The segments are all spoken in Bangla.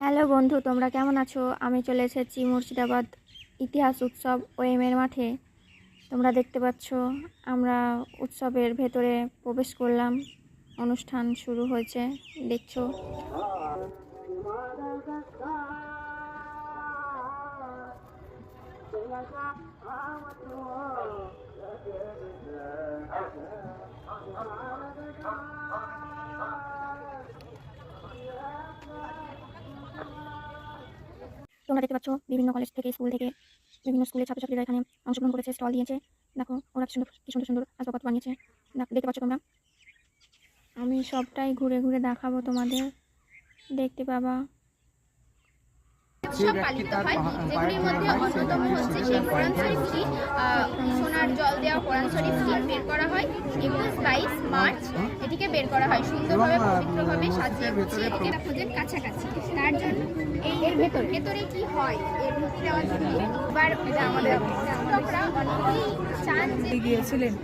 হ্যালো বন্ধু, তোমরা কেমন আছো? আমি চলে এসেছি মুর্শিদাবাদ ইতিহাস উৎসব ওএমের মাঠে। তোমরা দেখতে পাচ্ছ আমরা উৎসবের ভেতরে প্রবেশ করলাম। অনুষ্ঠান শুরু হয়েছে, দেখছো। তোমরা দেখতে পাচ্ছ বিভিন্ন কলেজ থেকে, স্কুল থেকে, বিভিন্ন স্কুলের ছাত্রছাত্রীরা এখানে অংশগ্রহণ করেছে, স্টল দিয়েছে। দেখো ওরা কি সুন্দর সুন্দর আসবাবপত্র বানিয়েছে। দেখতে পাচ্ছ তোমরা। আমি সবটাই ঘুরে ঘুরে দেখাবো তোমাদের, দেখতে পাবা। উৎসব পালিত হয়, যেগুলির মধ্যে অন্যতম হচ্ছে সেই কোরআন শরীফটি, সোনার জল দেওয়া কোরআন শরীফটি বের করা হয় 21-22 মার্চ। এটিকে বের করা হয় সুন্দরভাবে, পবিত্রভাবে সাজিয়ে গুছিয়ে এটিকে খোঁজের কাছাকাছি। তার জন্য এর ভেতরে কি হয়, এর ভিতরে এবার আমাদের শিক্ষকরা অনেকেই চান যে গিয়েছিলেন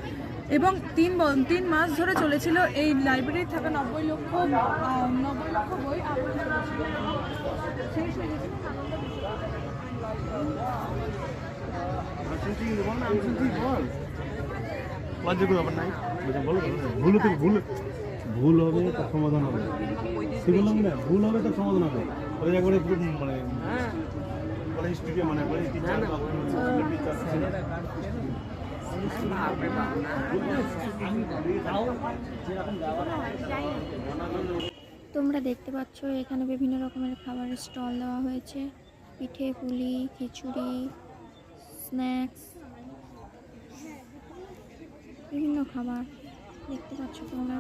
এবং তিন মাস ধরে চলেছিল এই লাইব্রেরি থাকা 90 লক্ষ বই ভুল হবে তার সমাধান হবে, বললাম না, ভুল হবে তার সমাধান হবে। ওই একবারে মানে তোমরা দেখতে পাচ্ছ এখানে বিভিন্ন রকমের খাবারের স্টল দেওয়া হয়েছে। পিঠে, পুলি, খিচুড়ি, স্ন্যাক্স, বিভিন্ন খাবার দেখতে পাচ্ছ তোমরা।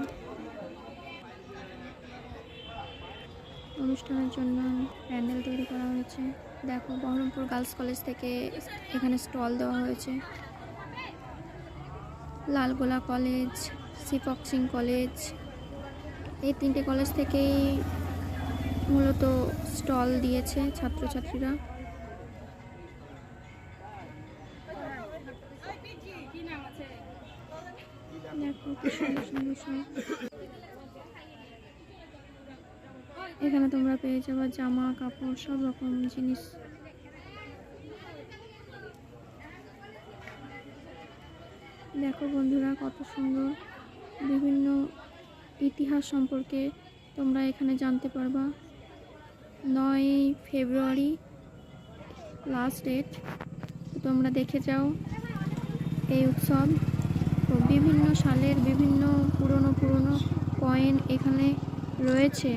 অনুষ্ঠানের জন্য প্যান্ডেল তৈরি করা হয়েছে। দেখো বহরমপুর গার্লস কলেজ থেকে এখানে স্টল দেওয়া হয়েছে। লালগোলা কলেজ, শিপক সিং কলেজ, এই তিনটে কলেজ থেকেই মূলত স্টল দিয়েছে ছাত্রছাত্রীরা। দেখো কি সুন্দর সুন্দর সব। এখানে তোমরা পেয়ে যাবে জামা কাপড়, সব রকম জিনিস। দেখো বন্ধুরা কত সুন্দর, বিভিন্ন ইতিহাস সম্পর্কে তোমরা এখানে জানতে পারবা। 9 ফেব্রুয়ারি লাস্ট ডেট, তোমরা দেখে যাও এই উৎসব। তো বিভিন্ন সালের বিভিন্ন পুরনো কয়েন এখানে রয়েছে।